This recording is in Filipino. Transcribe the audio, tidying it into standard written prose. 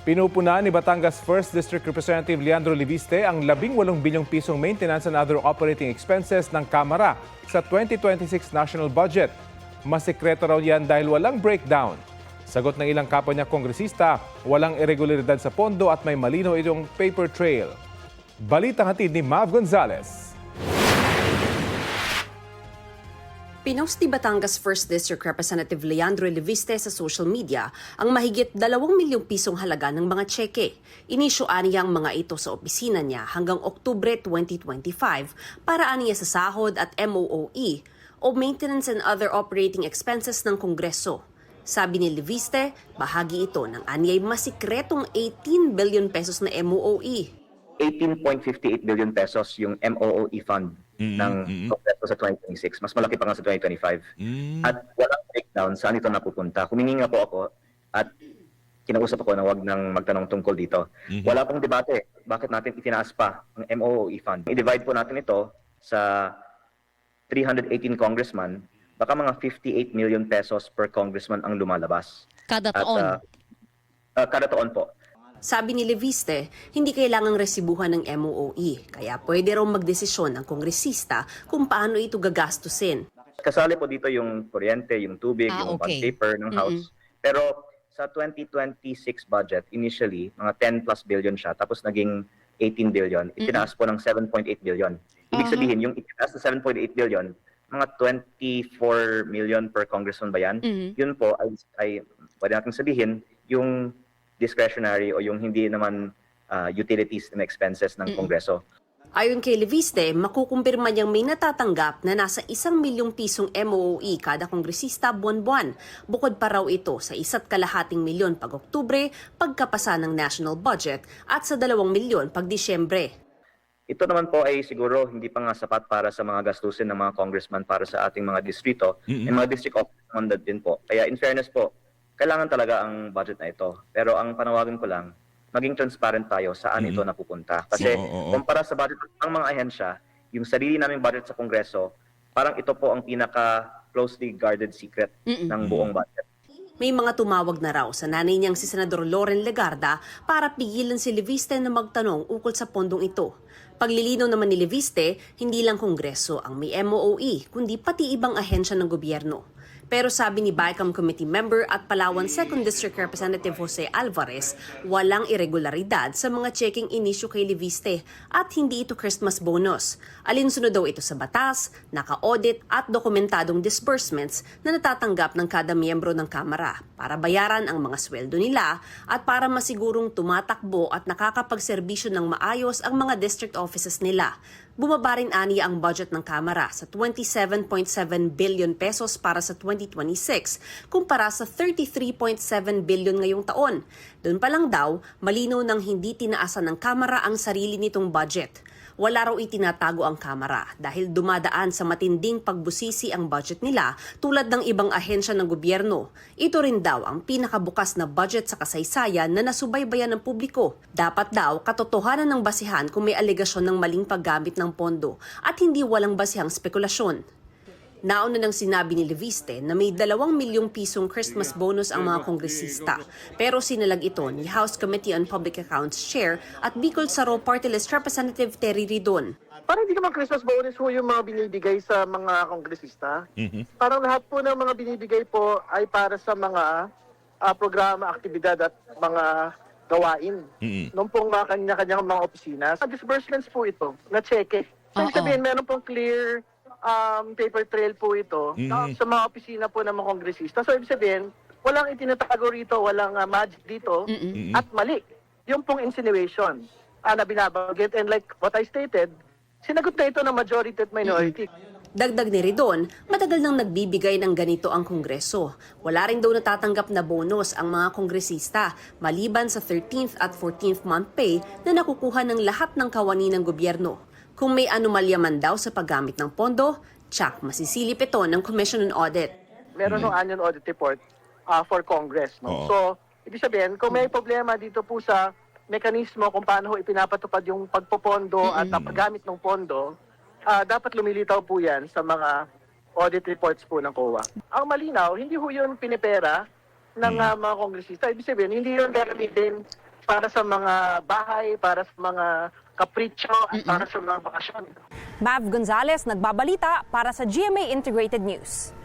Pinupuna ni Batangas 1st District Representative Leandro Liviste ang 18 bilyong pisong maintenance and other operating expenses ng Kamara sa 2026 national budget. Masikreto raw yan dahil walang breakdown. Sagot ng ilang kapwa niya kongresista, walang irregularidad sa pondo at may malinaw itong paper trail. Balitang hatid ni Mav Gonzalez. Pinost ni Batangas 1st District Representative Leandro Liviste sa social media ang mahigit 2 milyong pisong halaga ng mga tseke. Inisyuan niya ang mga ito sa opisina niya hanggang Oktubre 2025 para aniya sa sahod at MOOE o Maintenance and Other Operating Expenses ng Kongreso. Sabi ni Liviste, bahagi ito ng anyay masikretong 18 billion pesos na MOOE. 18.58 billion pesos yung MOOE fund ng Kongreso sa 2026. Mas malaki pa nga sa 2025. At walang breakdown saan ito napupunta. Humingi nga po ako at kinausap ako na wag nang magtanong tungkol dito. Wala pong debate. Bakit natin itinaas pa ang MOOE fund? I-divide po natin ito sa 318 congressman. Baka mga 58 million pesos per congressman ang lumalabas. Kada taon? Kada taon po. Sabi ni Liviste, hindi kailangang resibuhan ng MOOE, kaya pwede raw magdesisyon ng kongresista kung paano ito gagastusin. Kasali po dito yung kuryente, yung tubig, yung bond paper ng House. Pero sa 2026 budget, initially, mga 10 plus billion siya, tapos naging 18 billion. Itinaas po ng 7.8 billion. Ibig sabihin, yung itinaas na 7.8 billion, mga 24 million per congressman ba yan? Yun po ay pwede natin sabihin, yung discretionary o yung hindi naman utilities and expenses ng Kongreso. Ayon kay Liviste, makukumpirma niyang may natatanggap na nasa 1 milyong pisong MOOE kada kongresista buwan-buwan. Bukod pa raw ito sa 1.2 milyon pag Oktubre, pagkapasa ng national budget at sa 2 milyon pag Disyembre. Ito naman po ay siguro hindi pa nga sapat para sa mga gastusin ng mga congressman para sa ating mga distrito. May mga district office naman din po. Kaya in fairness po, kailangan talaga ang budget na ito. Pero ang panawagan ko lang, maging transparent tayo saan ito napupunta. Kasi kumpara sa budget ng mga ahensya, yung sarili naming budget sa Kongreso, parang ito po ang pinaka-closely guarded secret ng buong budget. May mga tumawag na raw sa nanay niyang si Senador Loren Legarda para pigilan si Liviste na magtanong ukol sa pondong ito. Paglilinaw naman ni Liviste, hindi lang Kongreso ang may MOOE, kundi pati ibang ahensya ng gobyerno. Pero sabi ni BICAM Committee Member at Palawan 2nd District Representative Jose Alvarez, walang irregularidad sa mga checking inisyu kay Liviste at hindi ito Christmas bonus. Alinsunod daw ito sa batas, naka-audit at dokumentadong disbursements na natatanggap ng kada miyembro ng Kamara para bayaran ang mga sweldo nila at para masigurong tumatakbo at nakakapagserbisyo ng maayos ang mga district offices nila. Bumaba rin aniya ang budget ng Kamara sa 27.7 billion pesos para sa 2026 kumpara sa 33.7 billion ngayong taon. Doon pa lang daw, malinaw nang hindi tinaasan ng Kamara ang sarili nitong budget. Wala raw itinatago ang Kamara dahil dumadaan sa matinding pagbusisi ang budget nila tulad ng ibang ahensya ng gobyerno. Ito rin daw ang pinakabukas na budget sa kasaysayan na nasubaybayan ng publiko. Dapat daw katotohanan ng basihan kung may alegasyon ng maling paggamit ng pondo at hindi walang basihang spekulasyon. Nauna nang sinabi ni Liviste na may 2 milyong pisong Christmas bonus ang mga kongresista. Pero sinalag ito ni House Committee on Public Accounts Chair at Bicol Saro Party List Representative Terry Ridon. Parang hindi naman Christmas bonus po yung mga binibigay sa mga kongresista. Parang lahat po ng mga binibigay po ay para sa mga programa, aktibidad at mga gawain. Noong pong kanya-kanyang mga opisina. Sa disbursements po ito, na cheque. So, sabihin, meron pong clear paper trail po ito sa mga opisina po ng mga kongresista. So, ibig sabihin, walang itinatago rito, walang magic dito, at mali. Yung pong insinuation na binabanggit. And like what I stated, sinagot na ito ng majority at minority. Dagdag ni Ridon, matagal nang nagbibigay ng ganito ang Kongreso. Wala rin daw natatanggap na bonus ang mga kongresista maliban sa 13th at 14th month pay na nakukuha ng lahat ng kawani ng gobyerno. Kung may anomalya man daw sa paggamit ng pondo, tsak masisilip ito ng Commission on Audit. Meron ng annual audit report for Congress. No? So, ibig sabihin, kung may problema dito po sa mekanismo kung paano ipinapatupad yung pagpopondo at paggamit ng pondo, dapat lumilitaw po yan sa mga audit reports po ng COA. Ang malinaw, hindi ho yun pinipera ng mga kongresista. Ibig sabihin, hindi yun gagamitin para sa mga bahay, para sa mga kapritsyo, at para sa mga bakasyon. Mav Gonzalez, nagbabalita para sa GMA Integrated News.